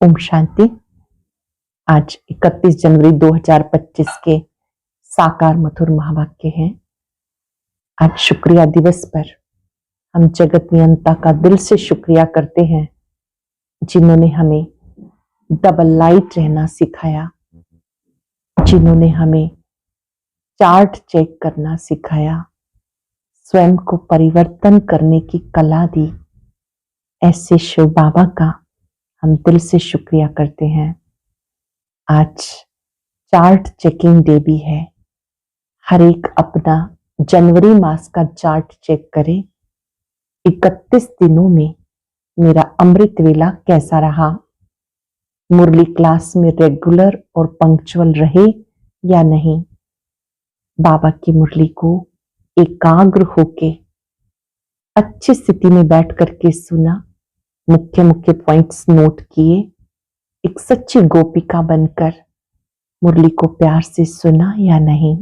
ओम शांति। आज 31 जनवरी 2025 के साकार मधुर महावाक्य हैं। आज शुक्रिया दिवस पर हम जगत नियंता का दिल से शुक्रिया करते हैं, जिन्होंने हमें डबल लाइट रहना सिखाया, जिन्होंने हमें चार्ट चेक करना सिखाया, स्वयं को परिवर्तन करने की कला दी। ऐसे शिव बाबा का हम दिल से शुक्रिया करते हैं। आज चार्ट चेकिंग डे भी है। हर एक अपना जनवरी मास का चार्ट चेक करे। 31 दिनों में मेरा अमृत वेला कैसा रहा? मुरली क्लास में रेगुलर और पंक्चुअल रहे या नहीं? बाबा की मुरली को एकाग्र होके अच्छी स्थिति में बैठ करके सुना, मुख्य मुख्य पॉइंट्स नोट किए, एक सच्ची गोपिका बनकर मुरली को प्यार से सुना या नहीं?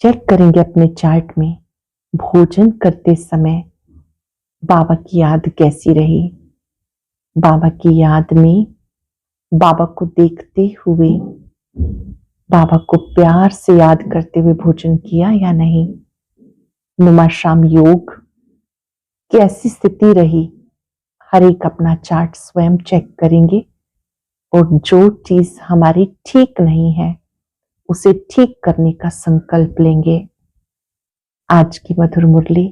चेक करेंगे अपने चार्ट में भोजन करते समय बाबा की याद कैसी रही। बाबा की याद में बाबा को देखते हुए, बाबा को प्यार से याद करते हुए भोजन किया या नहीं? नुमा शाम योग कैसी स्थिति रही? हर एक अपना चार्ट स्वयं चेक करेंगे और जो चीज हमारी ठीक नहीं है उसे ठीक करने का संकल्प लेंगे। आज की मधुर मुरली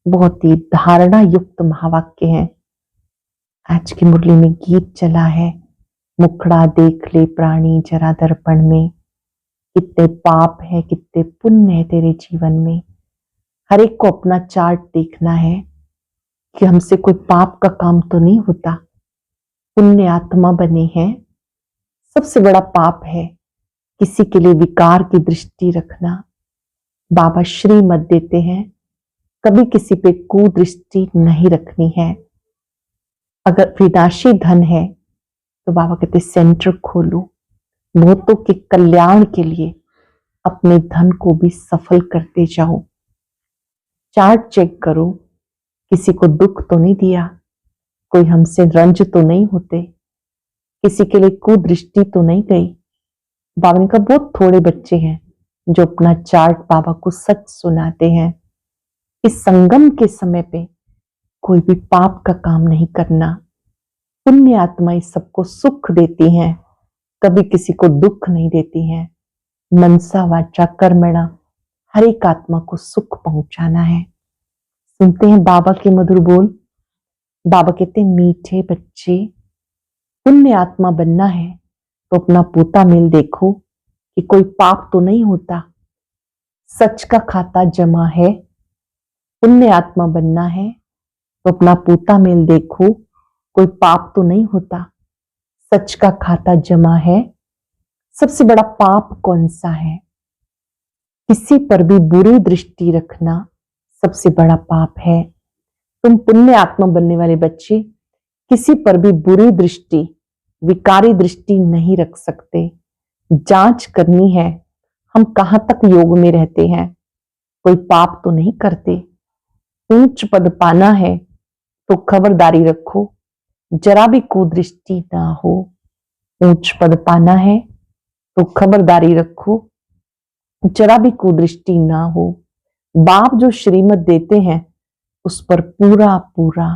बहुत ही धारणा युक्त महावाक्य है। आज की मुरली में गीत चला है, मुखड़ा देख ले प्राणी जरा दर्पण में, कितने पाप है कितने पुण्य है तेरे जीवन में। हर एक को अपना चार्ट देखना है कि हमसे कोई पाप का काम तो नहीं होता, पुण्य आत्मा बने हैं। सबसे बड़ा पाप है किसी के लिए विकार की दृष्टि रखना। बाबा श्रीमत देते हैं, कभी किसी पे कुदृष्टि नहीं रखनी है। अगर विनाशी धन है तो बाबा कहते सेंटर खोलो, बहुतों के कल्याण के लिए अपने धन को भी सफल करते जाओ। चार्ट चेक करो, किसी को दुख तो नहीं दिया, कोई हमसे रंज तो नहीं होते, किसी के लिए कुदृष्टि तो नहीं गई। बाबा ने कहा बहुत थोड़े बच्चे हैं जो अपना चार्ट बाबा को सच सुनाते हैं। इस संगम के समय पे कोई भी पाप का काम नहीं करना। पुण्य आत्माएं सबको सुख देती हैं, कभी किसी को दुख नहीं देती हैं। मनसा वाचा कर्मणा, हर एक आत्मा को सुख पहुंचाना है। सुनते हैं बाबा के मधुर बोल। बाबा कहते हैं, मीठे बच्चे, पुण्य आत्मा बनना है तो अपना पोता मेल देखो कि कोई पाप तो नहीं होता, सच का खाता जमा है। पुण्य आत्मा बनना है तो अपना पोता मेल देखो, कोई पाप तो नहीं होता, सच का खाता जमा है। सबसे बड़ा पाप कौन सा है? किसी पर भी बुरी दृष्टि रखना सबसे बड़ा पाप है। तुम पुण्य आत्मा बनने वाले बच्चे किसी पर भी बुरी दृष्टि, विकारी दृष्टि नहीं रख सकते। जांच करनी है हम कहां तक योग में रहते हैं, कोई पाप तो नहीं करते। ऊंच पद पाना है तो खबरदारी रखो, जरा भी कुदृष्टि ना हो। ऊंच पद पाना है तो खबरदारी रखो, जरा भी कुदृष्टि ना हो। बाप जो श्रीमत देते हैं उस पर पूरा पूरा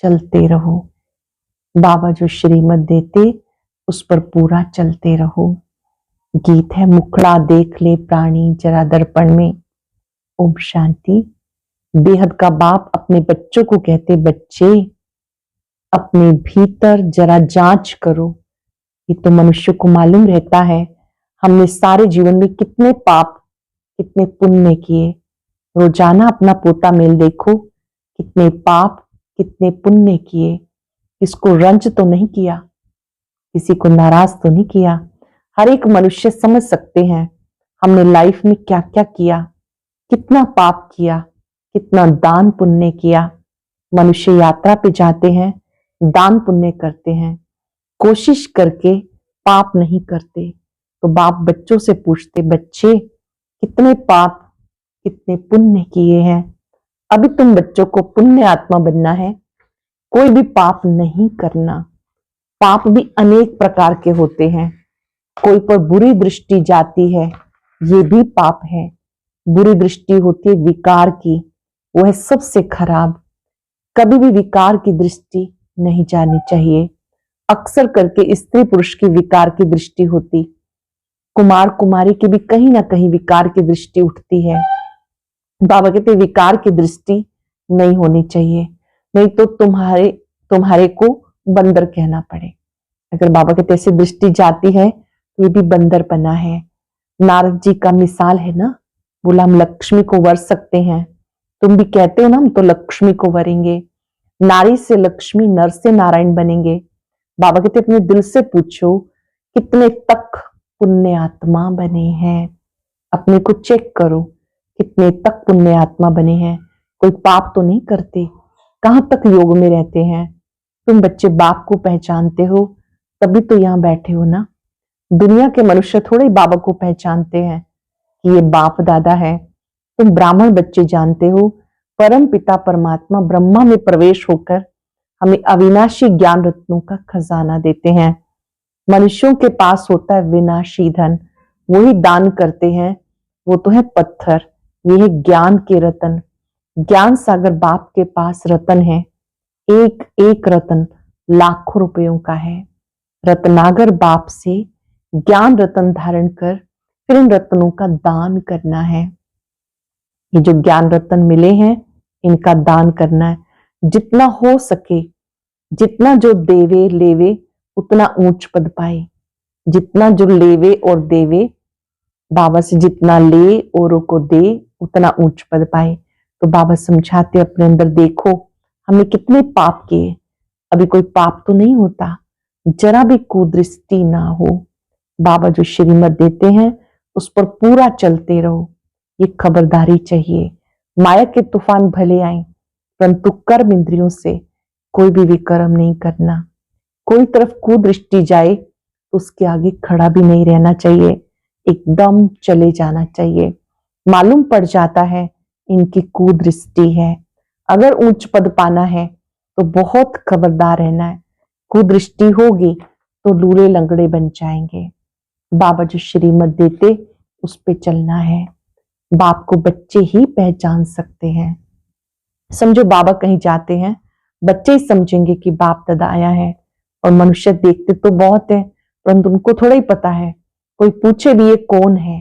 चलते रहो। बाबा जो श्रीमत देते उस पर पूरा चलते रहो। गीत है, मुखड़ा देख ले प्राणी जरा दर्पण में। ओम शांति। बेहद का बाप अपने बच्चों को कहते, बच्चे अपने भीतर जरा जांच करो। ये तो मनुष्य को मालूम रहता है हमने सारे जीवन में कितने पाप कितने पुण्य किए। रोजाना अपना पोता मेल देखो, कितने पाप कितने पुण्य किए। किसको रंज तो नहीं किया, किसी को नाराज तो नहीं किया। हर एक मनुष्य समझ सकते हैं हमने लाइफ में क्या क्या किया, कितना पाप किया, कितना दान पुण्य किया। मनुष्य यात्रा पे जाते हैं, दान पुण्य करते हैं, कोशिश करके पाप नहीं करते। तो बाप बच्चों से पूछते, बच्चे कितने पाप कितने पुण्य किए हैं? अभी तुम बच्चों को पुण्य आत्मा बनना है, कोई भी पाप नहीं करना। पाप भी अनेक प्रकार के होते हैं। कोई पर बुरी दृष्टि जाती है, ये भी पाप है। बुरी दृष्टि होती है विकार की, वह सबसे खराब। कभी भी विकार की दृष्टि नहीं जानी चाहिए। अक्सर करके स्त्री पुरुष की विकार की दृष्टि होती, कुमार कुमारी की भी कहीं ना कहीं विकार की दृष्टि उठती है। बाबा कहते विकार की दृष्टि नहीं होनी चाहिए, नहीं तो तुम्हारे को बंदर कहना पड़े। अगर बाबा कहते ऐसी दृष्टि जाती है तो ये भी बंदरपना है। नारद जी का मिसाल है ना, बोला हम लक्ष्मी को वर सकते हैं। तुम भी कहते हो ना हम तो लक्ष्मी को वरेंगे। नारी से लक्ष्मी, नर से नारायण बनेंगे। बाबा कहते अपने दिल से पूछो कितने तक पुण्य आत्मा बने हैं। अपने को चेक करो कितने तक पुण्य आत्मा बने हैं। कोई पाप तो नहीं करते, कहां तक योग में रहते हैं। तुम बच्चे बाप को पहचानते हो तभी तो यहां बैठे हो ना। दुनिया के मनुष्य थोड़े बाबा को पहचानते हैं कि ये बाप दादा है। तुम ब्राह्मण बच्चे जानते हो परम पिता परमात्मा ब्रह्मा में प्रवेश होकर हमें अविनाशी ज्ञान रत्नों का खजाना देते हैं। मनुष्यों के पास होता है विनाशी धन, वही दान करते हैं, वो तो है पत्थर। ये है ज्ञान के रतन। ज्ञान सागर बाप के पास रतन है, एक एक रतन लाखों रुपयों का है। रत्नागर बाप से ज्ञान रतन धारण कर फिर इन रत्नों का दान करना है। ये जो ज्ञान रतन मिले हैं इनका दान करना है, जितना हो सके। जितना जो देवे लेवे उतना ऊंच पद पाए। जितना जो लेवे और देवे, बाबा से जितना ले औरों को दे उतना ऊंच पद पाए। तो बाबा समझाते अपने अंदर देखो हमने कितने पाप किए, अभी कोई पाप तो नहीं होता, जरा भी कुदृष्टि ना हो। बाबा जो श्रीमत देते हैं उस पर पूरा चलते रहो, ये खबरदारी चाहिए। माया के तूफान भले आए परंतु कर्म इंद्रियों से कोई भी विकर्म नहीं करना। कोई तरफ कुदृष्टि जाए तो उसके आगे खड़ा भी नहीं रहना चाहिए, एकदम चले जाना चाहिए। मालूम पड़ जाता है इनकी कुदृष्टि है। अगर उच्च पद पाना है तो बहुत खबरदार रहना है। कुदृष्टि होगी तो लूले लंगड़े बन जाएंगे। बाबा जो श्रीमत देते उस पे चलना है। बाप को बच्चे ही पहचान सकते हैं। समझो बाबा कहीं जाते हैं, बच्चे ही समझेंगे कि बाप दादा आया है। और मनुष्य देखते तो बहुत है परंतु उनको थोड़ा ही पता है। कोई पूछे भी ये कौन है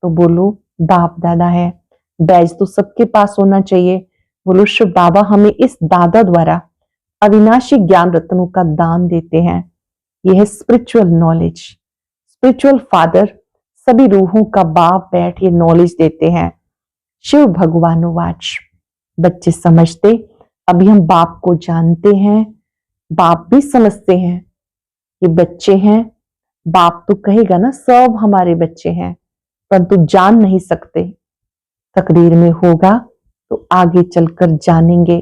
तो बोलो बाप दादा है। बैज तो सबके पास होना चाहिए। बोलो शिव बाबा हमें इस दादा द्वारा अविनाशी ज्ञान रत्नों का दान देते हैं। यह है स्पिरिचुअल नॉलेज। स्पिरिचुअल फादर सभी रूहों का बाप बैठ ये नॉलेज देते हैं। शिव भगवानुवाच। बच्चे समझते अभी हम बाप को जानते हैं, बाप भी समझते हैं ये बच्चे हैं। बाप तो कहेगा ना सब हमारे बच्चे हैं, परंतु जान नहीं सकते। तकदीर में होगा तो आगे चलकर जानेंगे।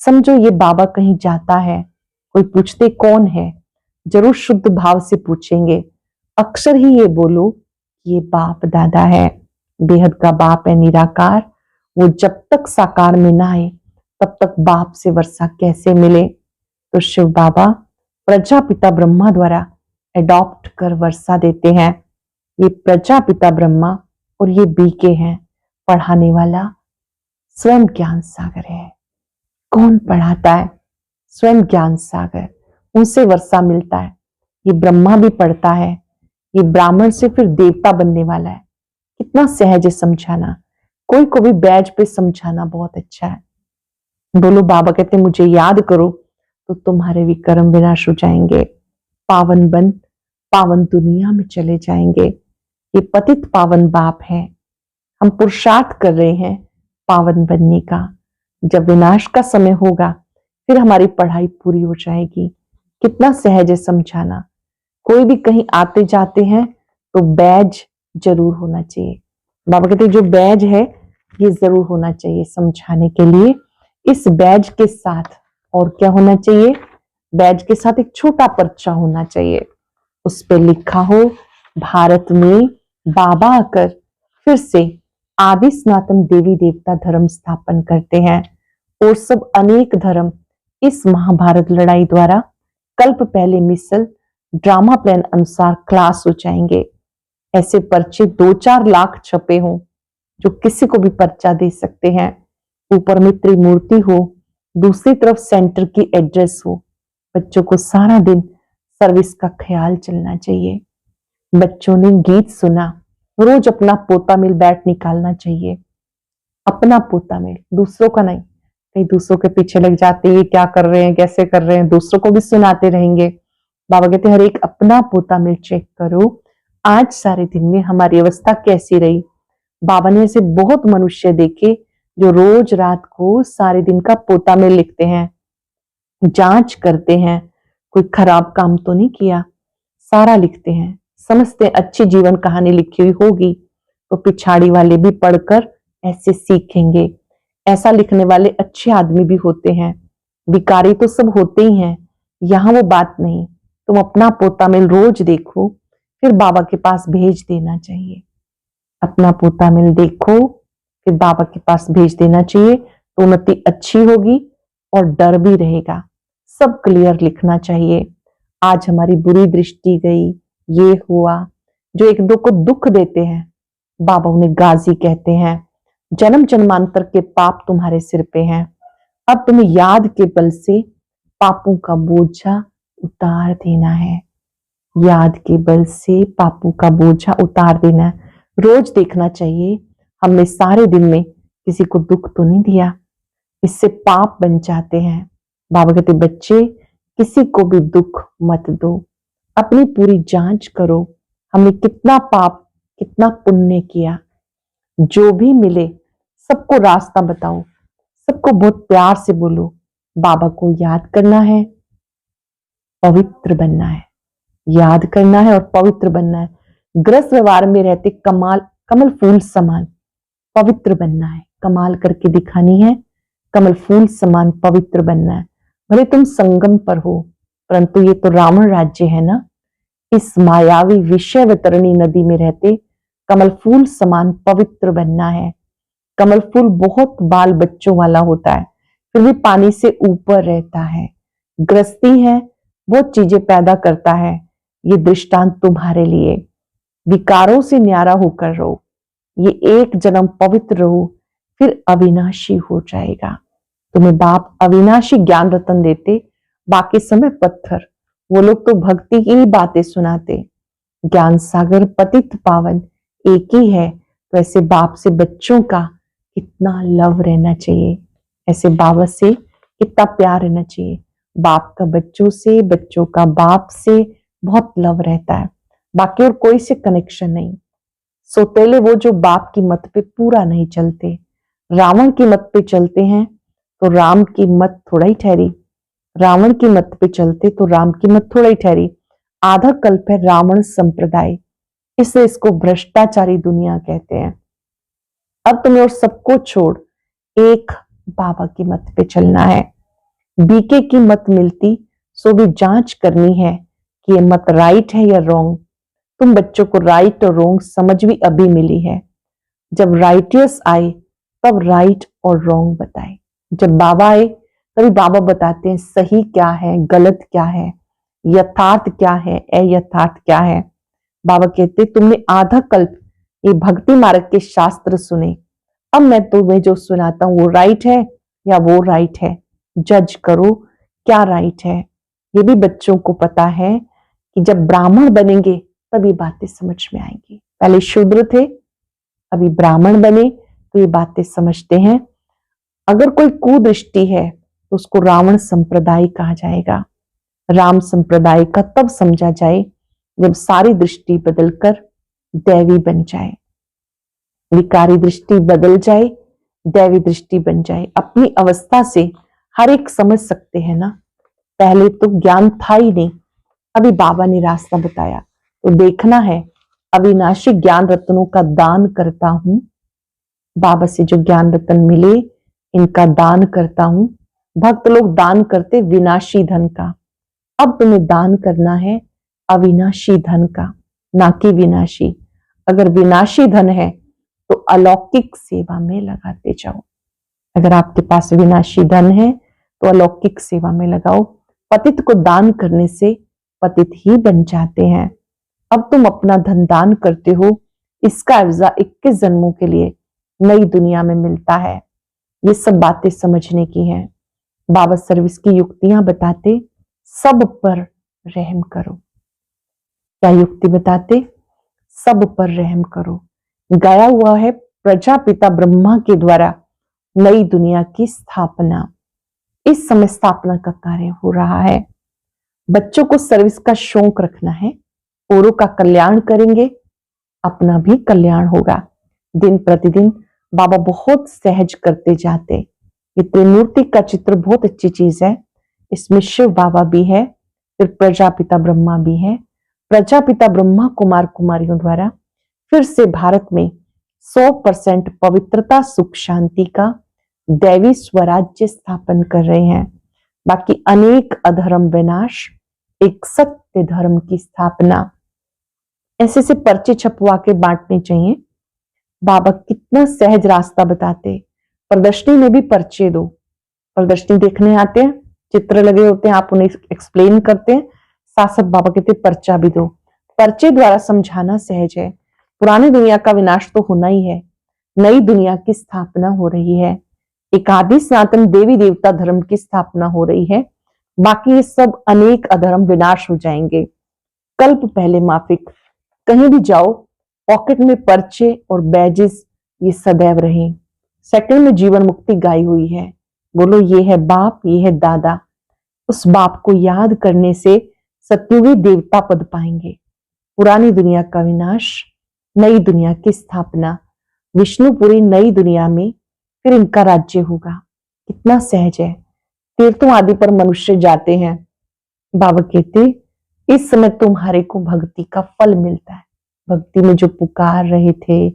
समझो ये बाबा कहीं जाता है, कोई पूछते कौन है, जरूर शुद्ध भाव से पूछेंगे। अक्सर ही ये बोलो ये बाप दादा है, बेहद का बाप है निराकार। वो जब तक साकार में ना आए तब तक बाप से वर्षा कैसे मिले। तो शिव बाबा प्रजापिता ब्रह्मा द्वारा एडॉप्ट कर वर्षा देते हैं। ये प्रजापिता ब्रह्मा और ये बीके हैं। पढ़ाने वाला स्वयं ज्ञान सागर है। कौन पढ़ाता है? स्वयं ज्ञान सागर, उनसे वर्षा मिलता है। ये ब्रह्मा भी पढ़ता है, ये ब्राह्मण से फिर देवता बनने वाला है। कितना सहज है समझाना। कोई को भी बैज पे समझाना बहुत अच्छा है। बोलो बाबा कहते मुझे याद करो तो तुम्हारे विकर्म विनाश हो जाएंगे। पावन बन पावन दुनिया में चले जाएंगे। ये पतित पावन बाप है। हम पुरुषार्थ कर रहे हैं पावन बनने का। जब विनाश का समय होगा फिर हमारी पढ़ाई पूरी हो जाएगी। कितना सहज है समझाना। कोई भी कहीं आते जाते हैं तो बैज जरूर होना चाहिए। बाबा कहते जो बैज है ये जरूर होना चाहिए समझाने के लिए। इस बैज के साथ और क्या होना चाहिए? बैज के साथ एक छोटा पर्चा होना चाहिए, उस पे लिखा हो भारत में बाबा आकर फिर से आदि सनातन देवी देवता धर्म स्थापन करते हैं और सब अनेक धर्म इस महाभारत लड़ाई द्वारा संकल्प पहले मिसल, ड्रामा प्लान अनुसार क्लास हो जाएंगे। ऐसे पर्चे 2-4 लाख छपे हों जो किसी को भी पर्चा दे सकते हैं। ऊपर में त्रिमूर्ति हो, दूसरी तरफ सेंटर की एड्रेस हो। बच्चों को सारा दिन सर्विस का ख्याल चलना चाहिए। बच्चों ने गीत सुना, रोज अपना पोता मिल बैठ निकालना चाहिए। अपना पोता मिल, दूसरों का नहीं। कई दूसरों के पीछे लग जाते, ये क्या कर रहे हैं, कैसे कर रहे हैं, दूसरों को भी सुनाते रहेंगे। बाबा कहते हर एक अपना पोता मिल चेक करो, आज सारे दिन में हमारी अवस्था कैसी रही। बाबा ने ऐसे बहुत मनुष्य देखे जो रोज रात को सारे दिन का पोता मिल लिखते हैं, जांच करते हैं, कोई खराब काम तो नहीं किया, सारा लिखते हैं। समझते अच्छी जीवन कहानी लिखी हुई होगी तो पिछाड़ी वाले भी पढ़कर ऐसे सीखेंगे। ऐसा लिखने वाले अच्छे आदमी भी होते हैं, भिखारी तो सब होते ही हैं, यहां वो बात नहीं। तुम अपना पोता मिल रोज देखो, फिर बाबा के पास भेज देना चाहिए। अपना पोता मिल देखो, फिर बाबा के पास भेज देना चाहिए, तो उन्नति अच्छी होगी और डर भी रहेगा। सब क्लियर लिखना चाहिए। आज हमारी बुरी दृष्टि गई, ये हुआ। जो एक दो को दुख देते हैं, बाबा उन्हें गाजी कहते हैं। जन्म जन्मांतर के पाप तुम्हारे सिर पे हैं। अब तुम्हें याद के बल से पापों का बोझा उतार देना है। याद के बल से पापों का बोझा उतार देना है। रोज देखना चाहिए हमने सारे दिन में किसी को दुख तो नहीं दिया, इससे पाप बन जाते हैं। बाबा कहते बच्चे किसी को भी दुख मत दो, अपनी पूरी जांच करो, हमने कितना पाप कितना पुण्य किया। जो भी मिले सबको रास्ता बताओ, सबको बहुत प्यार से बोलो। बाबा को याद करना है, पवित्र बनना है, याद करना है और पवित्र बनना है। ग्रस्त व्यवहार में रहते कमल फूल समान पवित्र बनना है, कमाल करके दिखानी है, कमल फूल समान पवित्र बनना है। भले तुम संगम पर हो, परंतु ये तो रावण राज्य है ना। इस मायावी विषय वितरणी नदी में रहते कमल फूल समान पवित्र बनना है। कमल फूल बहुत बाल बच्चों वाला होता है, फिर भी पानी से ऊपर रहता है। ग्रस्ती है, बहुत चीजें पैदा करता है। ये दृष्टांत तुम्हारे लिए। विकारों से न्यारा होकर रहो, ये एक जन्म पवित्र रहो, फिर अविनाशी हो जाएगा। तुम्हें बाप अविनाशी ज्ञान रतन देते, बाकी समय पत्थर। वो लोग तो भक्ति की ही बातें सुनाते। ज्ञान सागर पतित पावन एक ही है, तो ऐसे बाप से बच्चों का कितना लव रहना चाहिए, ऐसे बाबा से कितना प्यार रहना चाहिए। बाप का बच्चों से, बच्चों का बाप से बहुत लव रहता है, बाकी और कोई से कनेक्शन नहीं। सोतेले वो जो बाप की मत पे पूरा नहीं चलते, रावण की मत पे चलते हैं तो राम की मत थोड़ा ही ठहरी, रावण की मत पे चलते तो राम की मत थोड़ा ही ठहरी। आधा कल्प है रावण संप्रदाय, इसलिए इसको भ्रष्टाचारी दुनिया कहते हैं। अब तुम्हें और सबको छोड़ एक बाबा की मत पे चलना है। बीके की मत मिलती सो भी जांच करनी है कि ये मत राइट है या रॉन्ग। तुम बच्चों को राइट और रॉन्ग समझ भी अभी मिली है। जब राइटियस आए तब राइट और रॉन्ग बताए। जब बाबा आए तभी बाबा बताते हैं सही क्या है, गलत क्या है, यथार्थ क्या है, अयथार्थ क्या है। बाबा कहते तुमने आधा कल्प ये भक्ति मार्ग के शास्त्र सुने, अब मैं तुम्हें जो सुनाता हूं वो राइट है या वो राइट है, जज करो क्या राइट है। ये भी बच्चों को पता है कि जब ब्राह्मण बनेंगे तब ये बातें समझ में आएंगी। पहले शूद्र थे, अभी ब्राह्मण बने तो ये बातें समझते हैं। अगर कोई कुदृष्टि है तो उसको रावण संप्रदाय कहा जाएगा। राम संप्रदाय का तब समझा जाए जब सारी दृष्टि बदलकर दैवी बन जाए, विकारी दृष्टि बदल जाए, दैवी दृष्टि बन जाए। अपनी अवस्था से हर एक समझ सकते हैं ना। पहले तो ज्ञान था ही नहीं, अभी बाबा ने रास्ता बताया तो देखना है। अविनाशी ज्ञान रत्नों का दान करता हूं, बाबा से जो ज्ञान रत्न मिले इनका दान करता हूं। भक्त लोग दान करते विनाशी धन का, अब तुम्हें दान करना है अविनाशी धन का, ना कि विनाशी। अगर विनाशी धन है तो अलौकिक सेवा में लगाते जाओ। अगर आपके पास विनाशी धन है तो अलौकिक सेवा में लगाओ। पतित को दान करने से पतित ही बन जाते हैं। अब तुम अपना धन दान करते हो, इसका एवजा 21 जन्मों के लिए नई दुनिया में मिलता है। ये सब बातें समझने की हैं। बाबा सर्विस की युक्तियां बताते, सब पर रहम करो। क्या युक्ति बताते? सब पर रहम करो। गाया हुआ है प्रजापिता ब्रह्मा के द्वारा नई दुनिया की स्थापना। इस समय स्थापना का कार्य हो रहा है। बच्चों को सर्विस का शौक रखना है, औरों का कल्याण करेंगे, अपना भी कल्याण होगा। दिन प्रतिदिन बाबा बहुत सहज करते जाते। ये त्रिमूर्ति का चित्र बहुत अच्छी चीज है। इसमें शिव बाबा भी है, फिर प्रजापिता ब्रह्मा भी है। प्रजापिता ब्रह्मा कुमार कुमारियों द्वारा फिर से भारत में 100% पवित्रता, सुख, शांति का दैवी स्वराज्य स्थापन कर रहे हैं। बाकी अनेक अधर्म विनाश, एक सत्य धर्म की स्थापना। ऐसे से पर्चे छपवा के बांटने चाहिए। बाबा कितना सहज रास्ता बताते। प्रदर्शनी में भी पर्चे दो। प्रदर्शनी देखने आते हैं, चित्र लगे होते हैं, आप उन्हें एक्सप्लेन करते हैं, साथ साथ बाबा कहते पर्चा भी दो। पर्चे द्वारा समझाना सहज है। पुरानी दुनिया का विनाश तो होना ही है, नई दुनिया की स्थापना हो रही है। एक आदि सनातन देवी देवता धर्म की स्थापना हो रही है। बाकी ये सब अनेक अधर्म विनाश हो जाएंगे। कल्प पहले माफिक। कहीं भी जाओ, पॉकेट में पर्चे और बैजेस ये सदैव रहे। सेकंड में जीवन मुक्ति गाई हुई है। बोलो ये है बाप, ये है दादा। उस बाप को याद करने से सत्युगी देवता पद पाएंगे। पुरानी दुनिया का विनाश, नई दुनिया की स्थापना। विष्णुपुरी नई दुनिया में फिर इनका राज्य होगा। कितना सहज है। तीर्थों आदि पर मनुष्य जाते हैं। बाबा कहते इस समय तुम्हारे को भक्ति का फल मिलता है। भक्ति में जो पुकार रहे थे,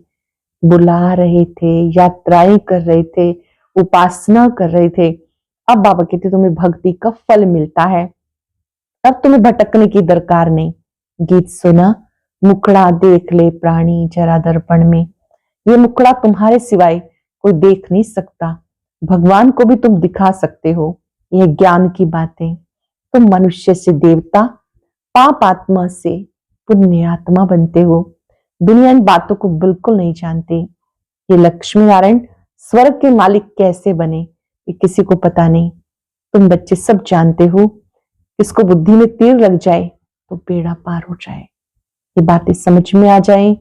बुला रहे थे, यात्राएं कर रहे थे, उपासना कर रहे थे, अब बाबा कहते तुम्हें भक्ति का फल मिलता है। अब तुम्हें भटकने की दरकार नहीं। गीत सुना, मुखड़ा देख ले प्राणी जरा दर्पण में। ये मुखड़ा तुम्हारे सिवाय कोई देख नहीं सकता। भगवान को भी तुम दिखा सकते हो। यह ज्ञान की बातें। तुम मनुष्य से देवता, पाप आत्मा से पुण्य आत्मा बनते हो। दुनिया इन बातों को बिल्कुल नहीं जानती। ये लक्ष्मी नारायण स्वर्ग के मालिक कैसे बने ये किसी को पता नहीं। तुम बच्चे सब जानते हो। किसको बुद्धि में तीर लग जाए तो बेड़ा पार हो जाए। ये बातें समझ में आ जाए।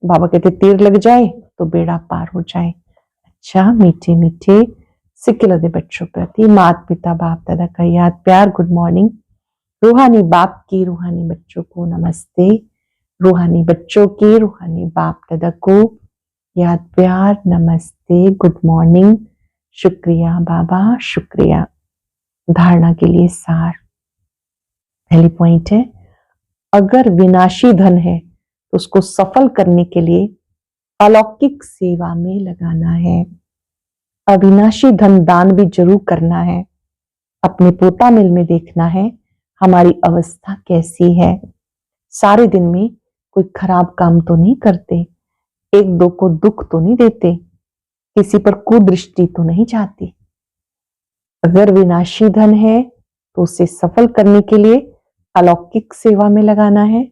बाबा कहते तीर लग जाए तो बेड़ा पार हो जाए। अच्छा, मीठे मीठे सिक्के दे बच्चों प्रति माता पिता बाप दादा का याद प्यार गुड मॉर्निंग। रूहानी बाप की रूहानी बच्चों को नमस्ते। रूहानी बच्चों की रूहानी बाप दादा को याद प्यार नमस्ते गुड मॉर्निंग। शुक्रिया बाबा, शुक्रिया। धारणा के लिए सार। पहली पॉइंट है, अगर विनाशी धन है तो उसको सफल करने के लिए अलौकिक सेवा में लगाना है। अविनाशी धन दान भी जरूर करना है। अपने पोता मिल में देखना है हमारी अवस्था कैसी है। सारे दिन में कोई खराब काम तो नहीं करते, एक दो को दुख तो नहीं देते, किसी पर कुदृष्टि तो नहीं जाती। अगर विनाशी धन है तो उसे सफल करने के लिए अलौकिक सेवा में लगाना है।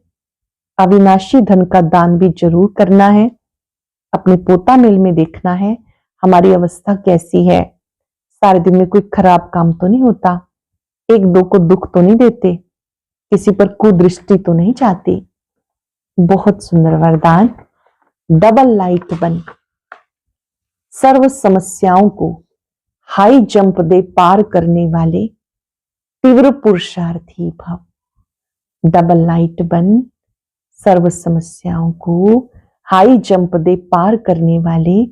अविनाशी धन का दान भी जरूर करना है। अपने पोता मिल में देखना है हमारी अवस्था कैसी है। सारे दिन में कोई खराब काम तो नहीं होता, एक दो को दुख तो नहीं देते, किसी पर कुदृष्टि तो नहीं जाती। बहुत सुंदर वरदान। डबल लाइट बन सर्व समस्याओं को हाई जंप दे पार करने वाले तीव्र पुरुषार्थी भव। डबल लाइट बन सर्व समस्याओं को हाई जंप दे पार करने वाले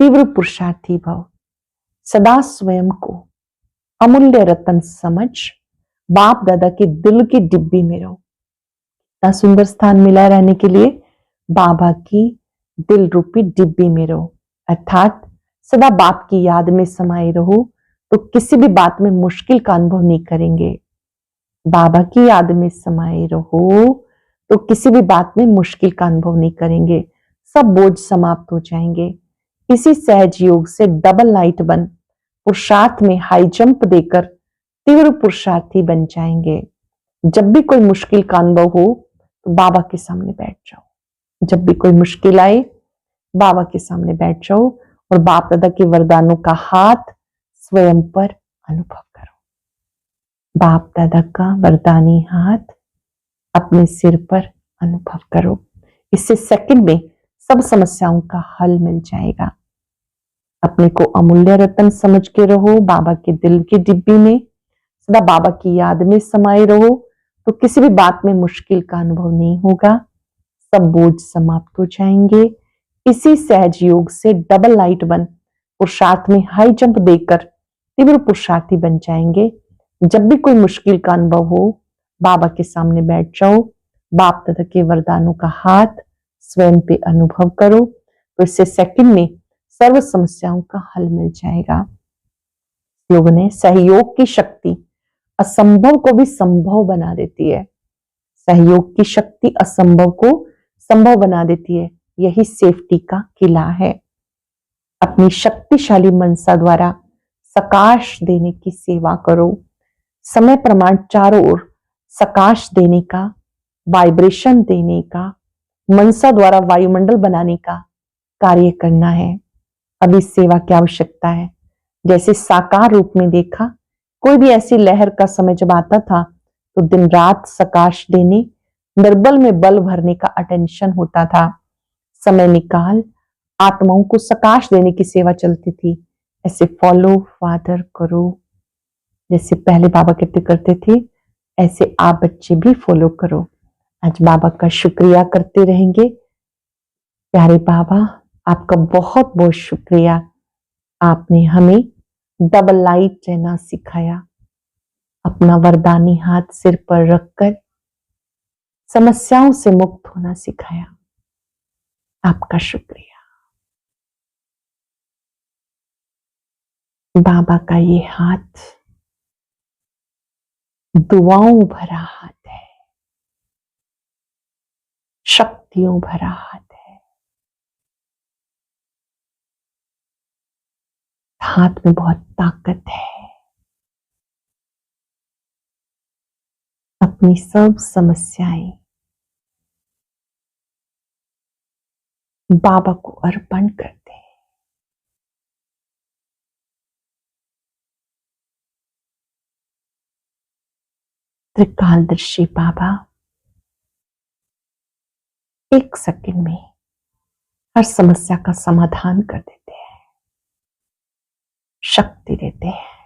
तीव्र पुरुषार्थी भव। सदा स्वयं को अमूल्य रतन समझ बाप दादा के दिल की डिब्बी में रहो। इतना सुंदर स्थान मिला रहने के लिए। बाबा की दिल रूपी डिब्बी में रहो, अर्थात सदा बाप की याद में समाये रहो तो किसी भी बात में मुश्किल का अनुभव नहीं करेंगे। बाबा की याद में समाये रहो तो किसी भी बात में मुश्किल का अनुभव नहीं करेंगे। सब बोझ समाप्त हो जाएंगे। इसी सहज योग से डबल लाइट बन पुरुषार्थ में हाई जंप देकर तीव्र पुरुषार्थी बन जाएंगे। जब भी कोई मुश्किल का अनुभव हो तो बाबा के सामने बैठ जाओ। जब भी कोई मुश्किल आए बाबा के सामने बैठ जाओ और बाप दादा के वरदानों का हाथ स्वयं पर अनुभव करो। बाप दादा का वरदानी हाथ अपने सिर पर अनुभव करो। इससे सेकंड में सब समस्याओं का हल मिल जाएगा। अपने को अमूल्य रत्न समझ के रहो। बाबा के दिल की डिब्बी में सदा बाबा की याद में समाये रहो तो किसी भी बात में मुश्किल का अनुभव नहीं होगा। सब बोझ समाप्त हो जाएंगे। इसी सहज योग से डबल लाइट बन पुरुषार्थ में हाई जंप देकर तीव्र पुरुषार्थी बन जाएंगे। जब भी कोई मुश्किल का अनुभव हो बाबा के सामने बैठ जाओ। बाप दादा के वरदानों का हाथ स्वयं पे अनुभव करो तो इससे सेकंड में सर्व समस्याओं का हल मिल जाएगा। लोगों ने सहयोग की शक्ति असंभव को भी संभव बना देती है। सहयोग की शक्ति असंभव को संभव बना देती है। यही सेफ्टी का किला है। अपनी शक्तिशाली मनसा द्वारा सकाश देने की सेवा करो। समय प्रमाण चारों ओर सकाश देने का, वाइब्रेशन देने का, मनसा द्वारा वायुमंडल बनाने का कार्य करना है। अब इस सेवा की आवश्यकता है। जैसे साकार रूप में देखा, कोई भी ऐसी लहर का समय जब आता था तो दिन रात सकाश देने, निर्बल में बल भरने का अटेंशन होता था। समय निकाल आत्माओं को सकाश देने की सेवा चलती थी। ऐसे फॉलो फादर करो। जैसे पहले बाबा कहते करते थे ऐसे आप बच्चे भी फॉलो करो। आज बाबा का शुक्रिया करते रहेंगे। प्यारे बाबा, आपका बहुत बहुत शुक्रिया। आपने हमें डबल लाइट रहना सिखाया। अपना वरदानी हाथ सिर पर रखकर समस्याओं से मुक्त होना सिखाया। आपका शुक्रिया। बाबा का ये हाथ दुआओं भरा हाथ है, शक्तियों भरा हाथ है। हाथ में बहुत ताकत है। अपनी सब समस्याएं बाबा को अर्पण कर दे। त्रिकालदर्शी बाबा एक सेकंड में हर समस्या का समाधान कर देते हैं, शक्ति देते हैं।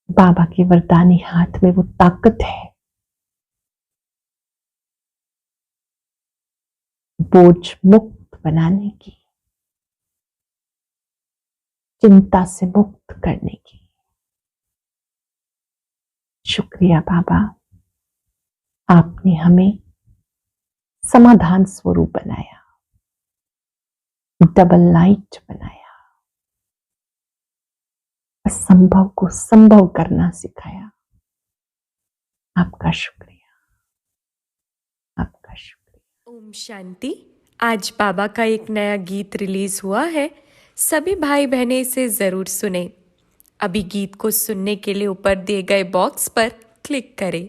बाबा के वरदानी हाथ में वो ताकत है, बोझ मुक्त बनाने की, चिंता से मुक्त करने की। शुक्रिया बाबा, आपने हमें समाधान स्वरूप बनाया, डबल लाइट बनाया, असंभव को संभव करना सिखाया। आपका शुक्रिया, आपका शुक्रिया। ओम शांति। आज बाबा का एक नया गीत रिलीज हुआ है, सभी भाई बहनें इसे जरूर सुने। अभी गीत को सुनने के लिए ऊपर दिए गए बॉक्स पर क्लिक करें।